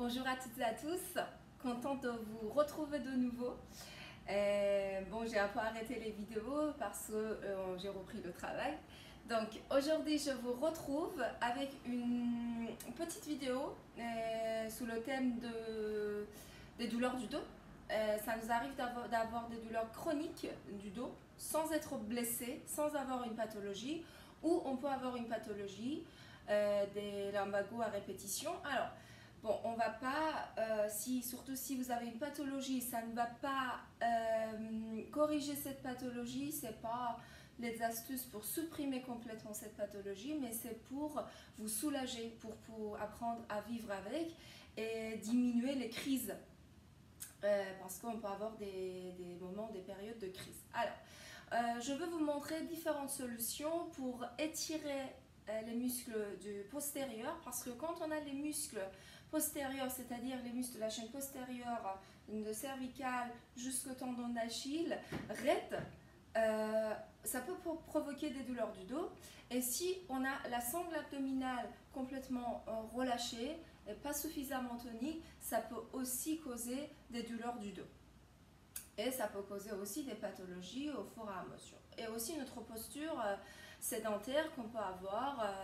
Bonjour à toutes et à tous, contente de vous retrouver de nouveau. Bon, j'ai un peu arrêté les vidéos parce que j'ai repris le travail. Donc aujourd'hui, je vous retrouve avec une petite vidéo sous le thème des douleurs du dos. Ça nous arrive d'avoir des douleurs chroniques du dos sans être blessé, sans avoir une pathologie, ou on peut avoir une pathologie, des lumbagos à répétition. Alors, bon, on va pas, surtout si vous avez une pathologie, ça ne va pas corriger cette pathologie, c'est pas les astuces pour supprimer complètement cette pathologie, mais c'est pour vous soulager, pour apprendre à vivre avec et diminuer les crises. Parce qu'on peut avoir des moments, des périodes de crise. Alors, je veux vous montrer différentes solutions pour étirer les muscles du postérieur, parce que quand on a les muscles postérieurs, c'est-à-dire les muscles de la chaîne postérieure, de cervicale jusqu'au tendon d'Achille, raides, ça peut provoquer des douleurs du dos. Et si on a la sangle abdominale complètement relâchée et pas suffisamment tonique, ça peut aussi causer des douleurs du dos. Et ça peut causer aussi des pathologies au fur et à mesure. Et aussi notre posture sédentaire qu'on peut avoir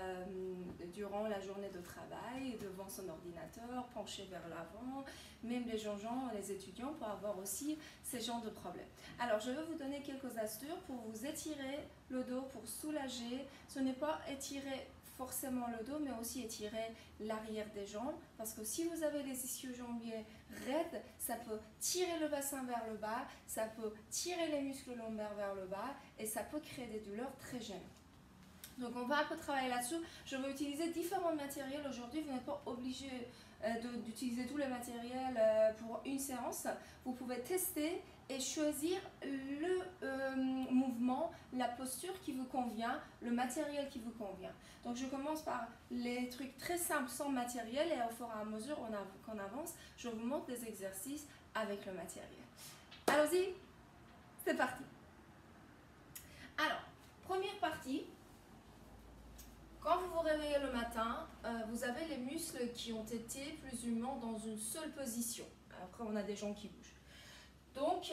durant la journée de travail, devant son ordinateur, penché vers l'avant. Même les gens, les étudiants peuvent avoir aussi ces genres de problèmes. Alors, je vais vous donner quelques astuces pour vous étirer le dos, pour soulager. Ce n'est pas étirer forcément le dos, mais aussi étirer l'arrière des jambes, parce que si vous avez les ischio-jambiers raides, ça peut tirer le bassin vers le bas, ça peut tirer les muscles lombaires vers le bas, et ça peut créer des douleurs très gênantes. Donc on va un peu travailler là-dessus. Je vais utiliser différents matériels aujourd'hui. Vous n'êtes pas obligé d'utiliser tous les matériels pour une séance. Vous pouvez tester et choisir le mouvement, la posture qui vous convient, le matériel qui vous convient. Donc je commence par les trucs très simples sans matériel, et au fur et à mesure qu'on avance, je vous montre des exercices avec le matériel. Allons-y, c'est parti. Alors, première partie. Quand vous vous réveillez le matin, vous avez les muscles qui ont été plus ou moins dans une seule position. Après, on a des gens qui bougent. Donc,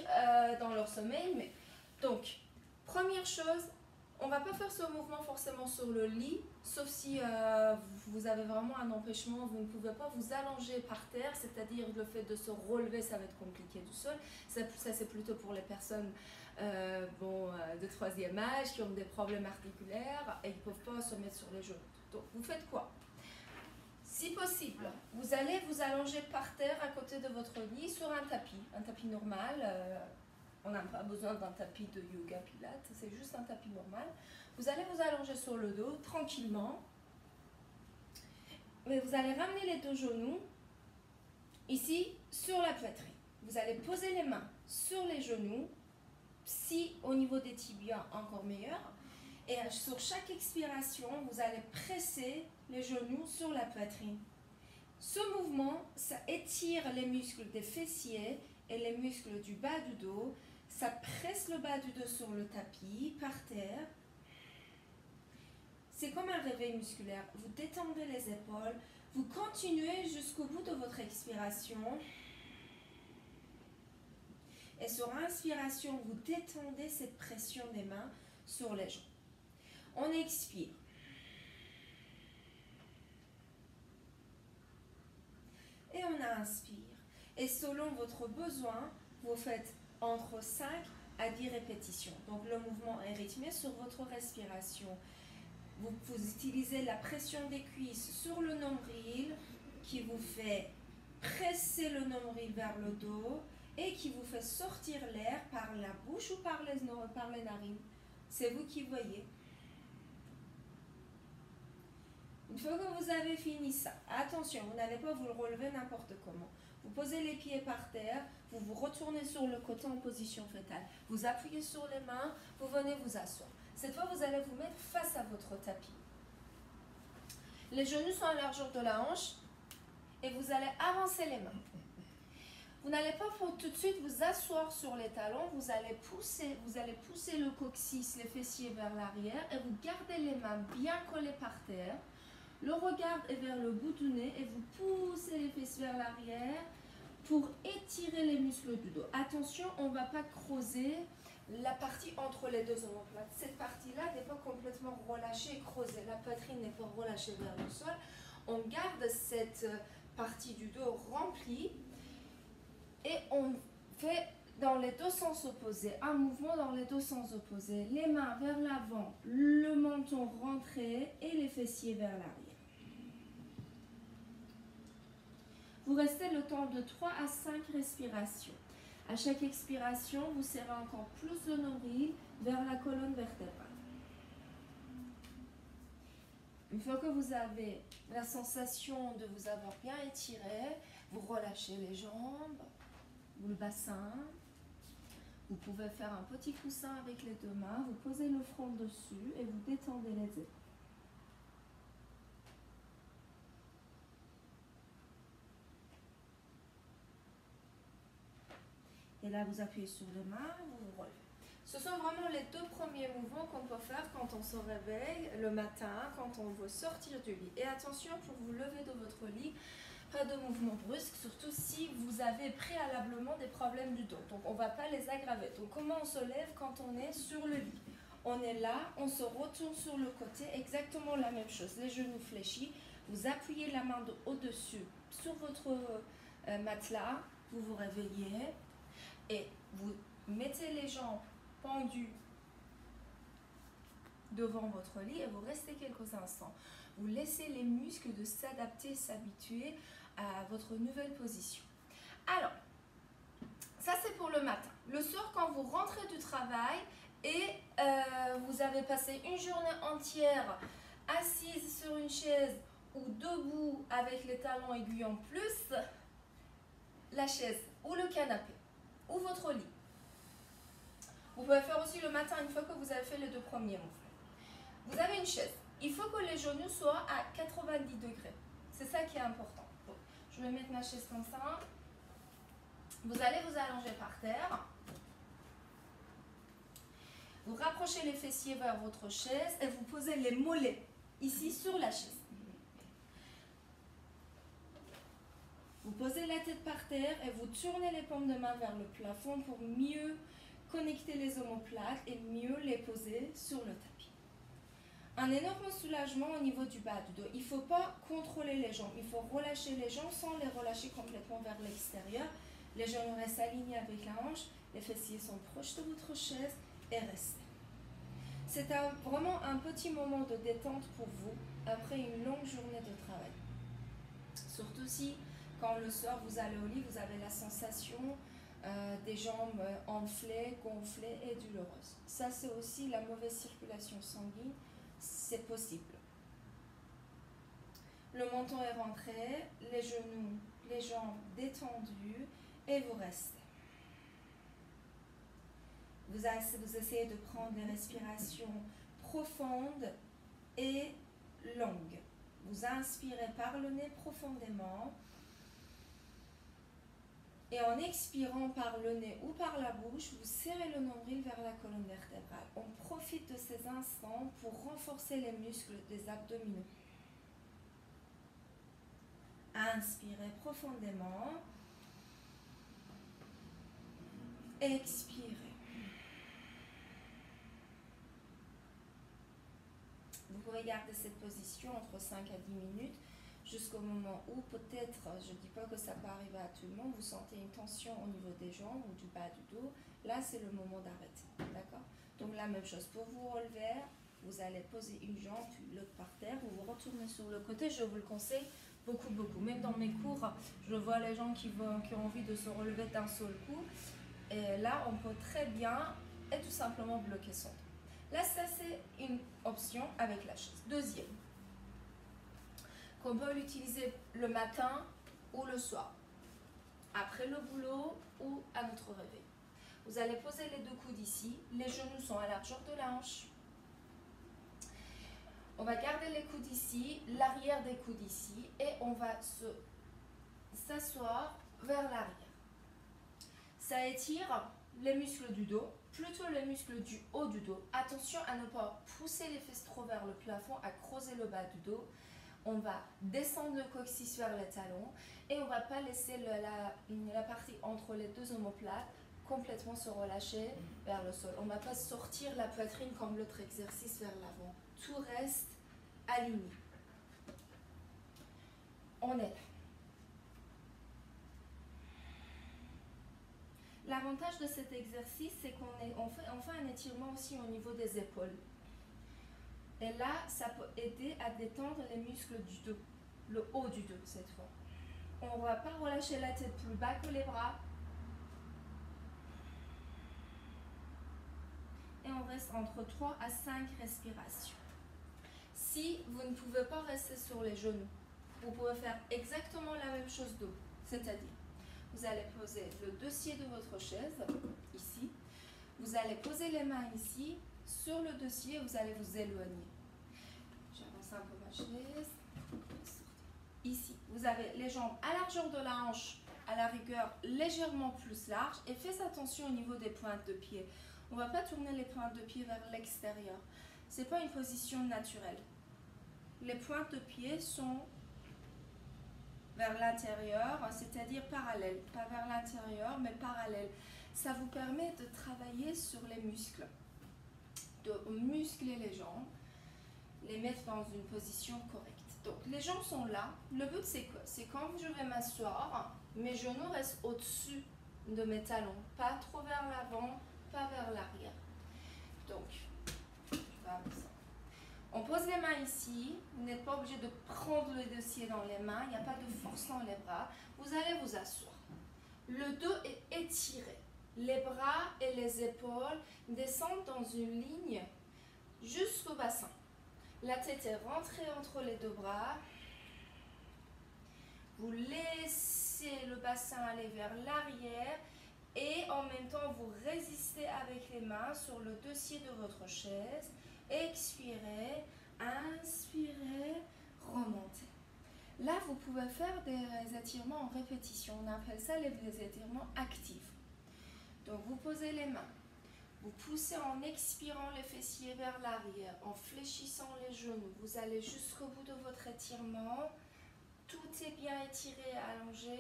dans leur sommeil. Donc, première chose, on ne va pas faire ce mouvement forcément sur le lit, sauf si vous avez vraiment un empêchement, vous ne pouvez pas vous allonger par terre, c'est-à-dire le fait de se relever, ça va être compliqué du sol. Ça c'est plutôt pour les personnes de troisième âge qui ont des problèmes articulaires et qui ne peuvent pas se mettre sur les genoux. Donc, vous faites quoi? Si possible, vous allez vous allonger par terre à côté de votre lit sur un tapis normal. On n'a pas besoin d'un tapis de yoga pilates, c'est juste un tapis normal. Vous allez vous allonger sur le dos tranquillement. Mais vous allez ramener les deux genoux ici sur la poitrine. Vous allez poser les mains sur les genoux, si au niveau des tibias encore meilleur. Et sur chaque expiration, vous allez presser les genoux sur la poitrine. Ce mouvement, ça étire les muscles des fessiers et les muscles du bas du dos. Ça presse le bas du dos sur le tapis, par terre. C'est comme un réveil musculaire. Vous détendez les épaules. Vous continuez jusqu'au bout de votre expiration. Et sur inspiration, vous détendez cette pression des mains sur les jambes. On expire. Et on inspire. Et selon votre besoin, vous faites entre 5 à 10 répétitions. Donc le mouvement est rythmé sur votre respiration. Vous utilisez la pression des cuisses sur le nombril qui vous fait presser le nombril vers le dos et qui vous fait sortir l'air par la bouche ou par les narines. C'est vous qui voyez. Une fois que vous avez fini ça, attention, vous n'allez pas vous le relever n'importe comment. Vous posez les pieds par terre, vous vous retournez sur le côté en position fétale. Vous appuyez sur les mains, vous venez vous asseoir. Cette fois, vous allez vous mettre face à votre tapis. Les genoux sont à la largeur de la hanche et vous allez avancer les mains. Vous n'allez pas tout de suite vous asseoir sur les talons, vous allez pousser le coccyx, les fessiers vers l'arrière et vous gardez les mains bien collées par terre. Le regard est vers le bout du nez et vous poussez les fesses vers vers l'arrière pour étirer les muscles du dos. Attention, on ne va pas creuser la partie entre les deux omoplates. Cette partie-là n'est pas complètement relâchée et creusée. La poitrine n'est pas relâchée vers le sol. On garde cette partie du dos remplie et on fait dans les deux sens opposés, un mouvement dans les deux sens opposés. Les mains vers l'avant, le menton rentré et les fessiers vers l'arrière. Vous restez le temps de 3 à 5 respirations. À chaque expiration, vous serrez encore plus le nombril vers la colonne vertébrale. Une fois que vous avez la sensation de vous avoir bien étiré, vous relâchez les jambes, ou le bassin. Vous pouvez faire un petit coussin avec les deux mains, vous posez le front dessus et vous détendez les épaules. Et là, vous appuyez sur les mains, vous vous relevez. Ce sont vraiment les deux premiers mouvements qu'on peut faire quand on se réveille le matin, quand on veut sortir du lit. Et attention, pour vous lever de votre lit, pas de mouvement brusque, surtout si vous avez préalablement des problèmes du dos. Donc, on ne va pas les aggraver. Donc, comment on se lève quand on est sur le lit? On est là, on se retourne sur le côté, exactement la même chose. Les genoux fléchis, vous appuyez la main au-dessus sur votre matelas, vous vous réveillez et vous mettez les jambes pendues devant votre lit et vous restez quelques instants. Vous laissez les muscles de s'adapter, s'habituer à votre nouvelle position. Alors, ça c'est pour le matin. Le soir, quand vous rentrez du travail et vous avez passé une journée entière assise sur une chaise ou debout avec les talons aiguilles en plus, la chaise ou le canapé ou votre lit. Vous pouvez faire aussi le matin une fois que vous avez fait les deux premiers mouvements. Vous avez une chaise. Il faut que les genoux soient à 90 degrés. C'est ça qui est important. Bon, je vais mettre ma chaise comme ça. Vous allez vous allonger par terre. Vous rapprochez les fessiers vers votre chaise et vous posez les mollets ici sur la chaise. Vous posez la tête par terre et vous tournez les paumes de main vers le plafond pour mieux connecter les omoplates et mieux les poser sur le tapis. Un énorme soulagement au niveau du bas du dos. Il ne faut pas contrôler les jambes. Il faut relâcher les jambes sans les relâcher complètement vers l'extérieur. Les genoux restent alignés avec la hanche. Les fessiers sont proches de votre chaise et restez. C'est vraiment un petit moment de détente pour vous après une longue journée de travail. Surtout si, quand le soir vous allez au lit, vous avez la sensation des jambes enflées, gonflées et douloureuses. Ça, c'est aussi la mauvaise circulation sanguine. C'est possible. Le menton est rentré, les genoux, les jambes détendues et vous restez. Vous essayez de prendre des respirations profondes et longues. Vous inspirez par le nez profondément et en expirant par le nez ou par la bouche, vous serrez le nombril vers la colonne vertébrale. On profite de ces instants pour renforcer les muscles des abdominaux. Inspirez profondément. Expirez. Vous pouvez garder cette position entre 5 à 10 minutes jusqu'au moment où peut-être, je ne dis pas que ça peut arriver à tout le monde, vous sentez une tension au niveau des jambes ou du bas du dos. Là, c'est le moment d'arrêter. D'accord? Donc la même chose. Pour vous relever, vous allez poser une jambe puis l'autre par terre. Vous vous retournez sur le côté. Je vous le conseille beaucoup, beaucoup. Même dans mes cours, je vois les gens qui ont envie de se relever d'un seul coup. Et là, on peut très bien et tout simplement bloquer son dos. Là, ça, c'est une option avec la chaise. Deuxième, qu'on peut l'utiliser le matin ou le soir, après le boulot ou à notre réveil. Vous allez poser les deux coudes ici. Les genoux sont à la largeur de la hanche. On va garder les coudes ici, l'arrière des coudes ici, et on va s'asseoir vers l'arrière. Ça étire les muscles du dos, plutôt les muscles du haut du dos. Attention à ne pas pousser les fesses trop vers le plafond, à creuser le bas du dos. On va descendre le coccyx vers les talons et on ne va pas laisser la partie entre les deux omoplates complètement se relâcher vers le sol. On ne va pas sortir la poitrine comme l'autre exercice vers l'avant. Tout reste aligné. On est là. L'avantage de cet exercice, c'est qu'on fait un étirement aussi au niveau des épaules. Et là, ça peut aider à détendre les muscles du dos, le haut du dos cette fois. On ne va pas relâcher la tête plus bas que les bras. Et on reste entre 3 à 5 respirations. Si vous ne pouvez pas rester sur les genoux, vous pouvez faire exactement la même chose dos. C'est-à-dire, vous allez poser le dossier de votre chaise, ici. Vous allez poser les mains ici. Sur le dossier, vous allez vous éloigner. J'avance un peu ma chaise. Ici, vous avez les jambes à largeur de la hanche, à la rigueur légèrement plus large. Et faites attention au niveau des pointes de pied. On ne va pas tourner les pointes de pied vers l'extérieur. Ce n'est pas une position naturelle. Les pointes de pied sont vers l'intérieur, c'est-à-dire parallèles. Pas vers l'intérieur, mais parallèles. Ça vous permet de travailler sur les muscles, de muscler les jambes, les mettre dans une position correcte. Donc les jambes sont là. Le but c'est quoi? C'est quand je vais m'asseoir, mes genoux restent au-dessus de mes talons, pas trop vers l'avant, pas vers l'arrière. Donc, on pose les mains ici. Vous n'êtes pas obligé de prendre le dossier dans les mains. Il n'y a pas de force dans les bras. Vous allez vous asseoir. Le dos est étiré. Les bras et les épaules descendent dans une ligne jusqu'au bassin. La tête est rentrée entre les deux bras. Vous laissez le bassin aller vers l'arrière et en même temps vous résistez avec les mains sur le dossier de votre chaise. Expirez, inspirez, remontez. Là, vous pouvez faire des étirements en répétition. On appelle ça les étirements actifs. Donc, vous posez les mains. Vous poussez en expirant les fessiers vers l'arrière, en fléchissant les genoux. Vous allez jusqu'au bout de votre étirement. Tout est bien étiré et allongé.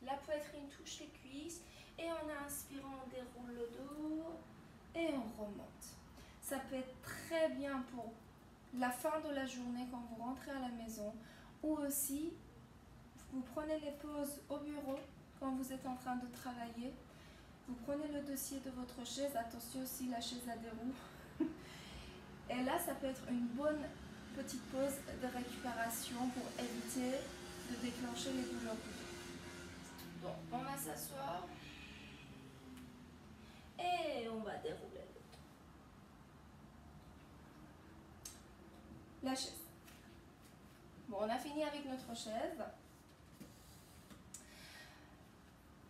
La poitrine touche les cuisses. Et en inspirant, on déroule le dos et on remonte. Ça peut être très bien pour la fin de la journée quand vous rentrez à la maison. Ou aussi, vous prenez les pauses au bureau quand vous êtes en train de travailler. Vous prenez le dossier de votre chaise, attention si la chaise a des roues. Et là, ça peut être une bonne petite pause de récupération pour éviter de déclencher les douleurs du dos. Donc, on va s'asseoir et on va dérouler le dos. La chaise. Bon, on a fini avec notre chaise.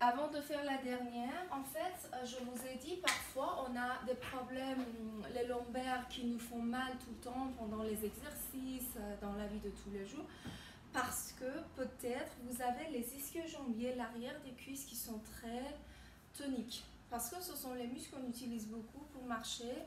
Avant de faire la dernière, en fait, je vous ai dit, parfois, on a des problèmes, les lombaires qui nous font mal tout le temps pendant les exercices, dans la vie de tous les jours, parce que peut-être vous avez les ischio-jambiers, l'arrière des cuisses qui sont très toniques. Parce que ce sont les muscles qu'on utilise beaucoup pour marcher,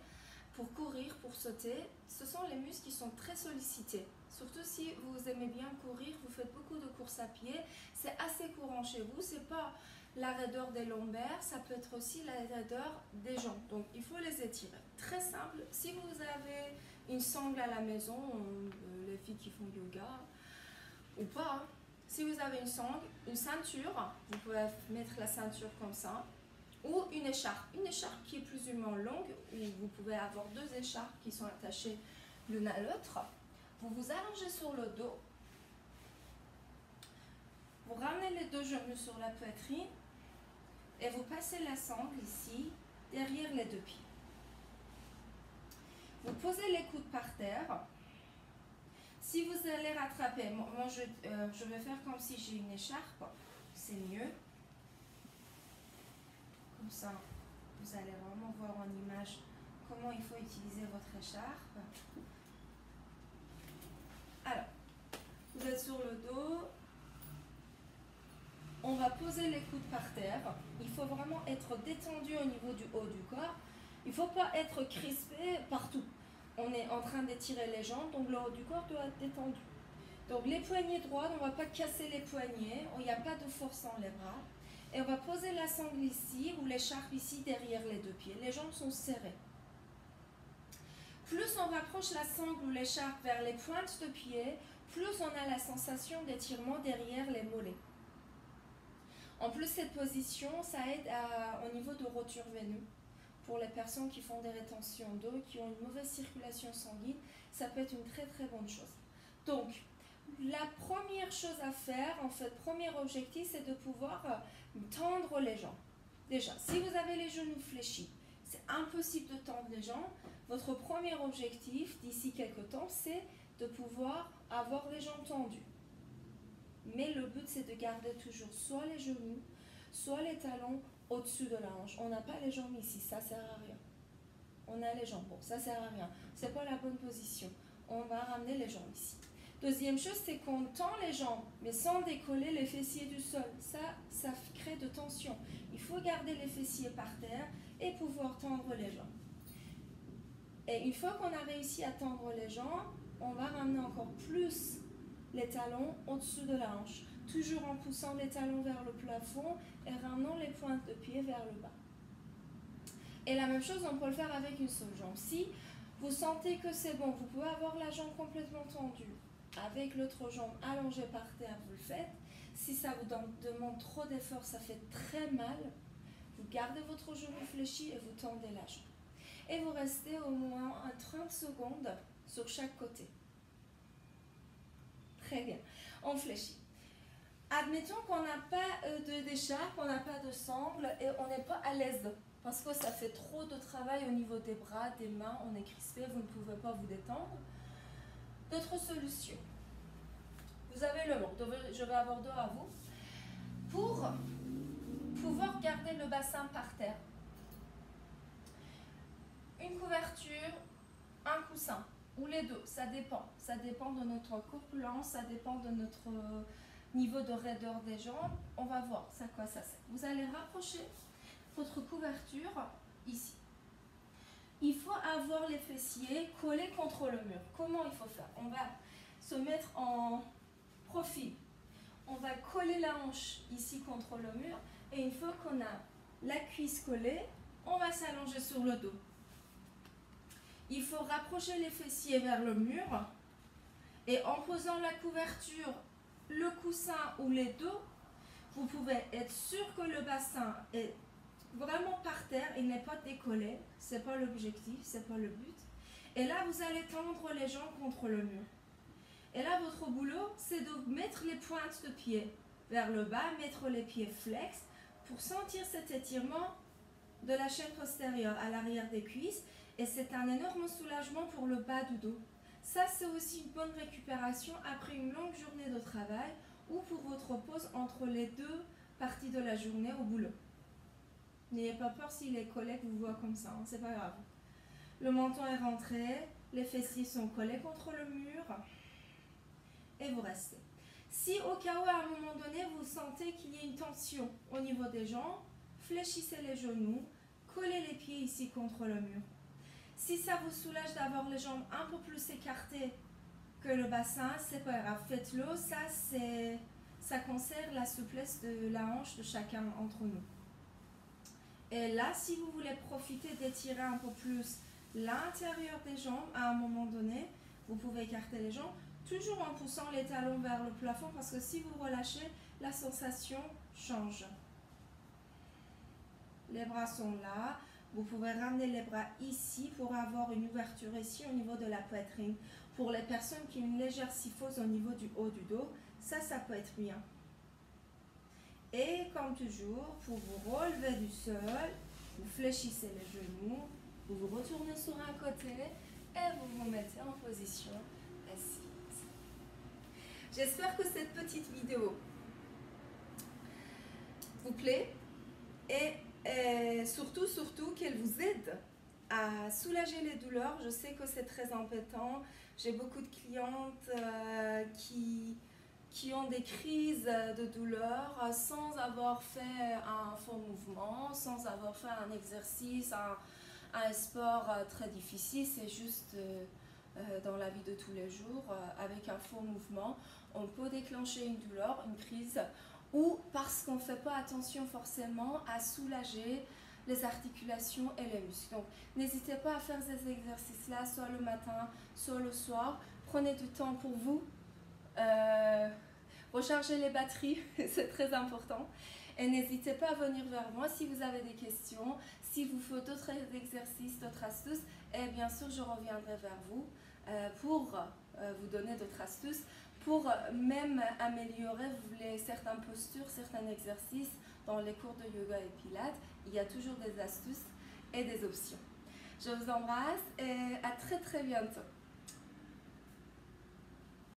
pour courir, pour sauter. Ce sont les muscles qui sont très sollicités. Surtout si vous aimez bien courir, vous faites beaucoup de courses à pied, c'est assez courant chez vous. C'est pas la raideur des lombaires, ça peut être aussi la raideur des jambes. Donc il faut les étirer. Très simple. Si vous avez une sangle à la maison, les filles qui font yoga ou pas, hein. Si vous avez une sangle, une ceinture, vous pouvez mettre la ceinture comme ça, ou une écharpe qui est plus ou moins longue, ou vous pouvez avoir deux écharpes qui sont attachées l'une à l'autre. Vous vous allongez sur le dos, vous ramenez les deux genoux sur la poitrine et vous passez la sangle ici, derrière les deux pieds. Vous posez les coudes par terre. Si vous allez rattraper, moi je vais faire comme si j'ai une écharpe, c'est mieux. Comme ça, vous allez vraiment voir en image comment il faut utiliser votre écharpe. Alors, vous êtes sur le dos. On va poser les coudes par terre. Il faut vraiment être détendu au niveau du haut du corps. Il ne faut pas être crispé partout. On est en train d'étirer les jambes, donc le haut du corps doit être détendu. Donc les poignets droits, on ne va pas casser les poignets, il n'y a pas de force dans les bras. Et on va poser la sangle ici ou l'écharpe ici derrière les deux pieds. Les jambes sont serrées. Plus on rapproche la sangle ou l'écharpe vers les pointes de pied, plus on a la sensation d'étirement derrière les mollets. En plus, cette position, ça aide au niveau de roture veineuse. Pour les personnes qui font des rétentions d'eau, qui ont une mauvaise circulation sanguine, ça peut être une très très bonne chose. Donc, la première chose à faire, en fait, premier objectif, c'est de pouvoir tendre les jambes. Déjà, si vous avez les genoux fléchis, c'est impossible de tendre les jambes. Votre premier objectif, d'ici quelques temps, c'est de pouvoir avoir les jambes tendues. Mais le but, c'est de garder toujours soit les genoux, soit les talons au-dessus de la hanche. On n'a pas les jambes ici, ça sert à rien. On a les jambes, bon, ça sert à rien. C'est pas la bonne position. On va ramener les jambes ici. Deuxième chose, c'est qu'on tend les jambes, mais sans décoller les fessiers du sol. Ça crée de tension. Il faut garder les fessiers par terre et pouvoir tendre les jambes. Et une fois qu'on a réussi à tendre les jambes, on va ramener encore plus les talons au-dessus de la hanche. Toujours en poussant les talons vers le plafond et ramenant les pointes de pied vers le bas. Et la même chose, on peut le faire avec une seule jambe. Si vous sentez que c'est bon, vous pouvez avoir la jambe complètement tendue. Avec l'autre jambe allongée par terre, vous le faites. Si ça vous demande trop d'efforts, ça fait très mal. Vous gardez votre genou fléchi et vous tendez la jambe. Et vous restez au moins 30 secondes sur chaque côté. Très bien. On fléchit. Admettons qu'on n'a pas d'écharpe, on n'a pas de sangle et on n'est pas à l'aise parce que ça fait trop de travail au niveau des bras, des mains, on est crispé, vous ne pouvez pas vous détendre. D'autres solutions. Vous avez le mot, je vais avoir deux à vous. Pour pouvoir garder le bassin par terre, une couverture, un coussin ou les deux, ça dépend. Ça dépend de notre corpulence, ça dépend de notre niveau de raideur des jambes. On va voir à quoi ça sert. Vous allez rapprocher votre couverture ici. Il faut avoir les fessiers collés contre le mur. Comment il faut faire? On va se mettre en profil. On va coller la hanche ici contre le mur et une fois qu'on a la cuisse collée, on va s'allonger sur le dos. Il faut rapprocher les fessiers vers le mur et en posant la couverture, le coussin ou les deux, vous pouvez être sûr que le bassin est vraiment par terre, il n'est pas décollé, c'est pas l'objectif, c'est pas le but. Et là, vous allez tendre les jambes contre le mur. Et là, votre boulot, c'est de mettre les pointes de pied vers le bas, mettre les pieds flex pour sentir cet étirement de la chaîne postérieure à l'arrière des cuisses. Et c'est un énorme soulagement pour le bas du dos. Ça, c'est aussi une bonne récupération après une longue journée de travail ou pour votre pause entre les deux parties de la journée au boulot. N'ayez pas peur si les collègues vous voient comme ça, hein, c'est pas grave. Le menton est rentré, les fessiers sont collés contre le mur et vous restez. Si au cas où à un moment donné vous sentez qu'il y a une tension au niveau des jambes, fléchissez les genoux, collez les pieds ici contre le mur. Si ça vous soulage d'avoir les jambes un peu plus écartées que le bassin, c'est pas grave, faites-le, ça conserve la souplesse de la hanche de chacun entre nous. Et là, si vous voulez profiter d'étirer un peu plus l'intérieur des jambes, à un moment donné, vous pouvez écarter les jambes, toujours en poussant les talons vers le plafond, parce que si vous relâchez, la sensation change. Les bras sont là. Vous pouvez ramener les bras ici pour avoir une ouverture ici au niveau de la poitrine. Pour les personnes qui ont une légère syphose au niveau du haut du dos, ça peut être bien. Et comme toujours, pour vous relever du sol, vous fléchissez les genoux, vous vous retournez sur un côté et vous vous mettez en position assise. J'espère que cette petite vidéo vous plaît et surtout qu'elle vous aide à soulager les douleurs. Je sais que c'est très embêtant. J'ai beaucoup de clientes qui ont des crises de douleur sans avoir fait un faux mouvement, sans avoir fait un exercice, un sport très difficile. C'est juste dans la vie de tous les jours, avec un faux mouvement, on peut déclencher une douleur, une crise, ou parce qu'on ne fait pas attention forcément à soulager les articulations et les muscles. Donc n'hésitez pas à faire ces exercices-là, soit le matin, soit le soir. Prenez du temps pour vous. Recharger les batteries, c'est très important. Et n'hésitez pas à venir vers moi si vous avez des questions, si vous faites d'autres exercices, d'autres astuces. Et bien sûr, je reviendrai vers vous pour vous donner d'autres astuces, pour même améliorer certaines postures, certains exercices dans les cours de yoga et pilates. Il y a toujours des astuces et des options. Je vous embrasse et à très très bientôt.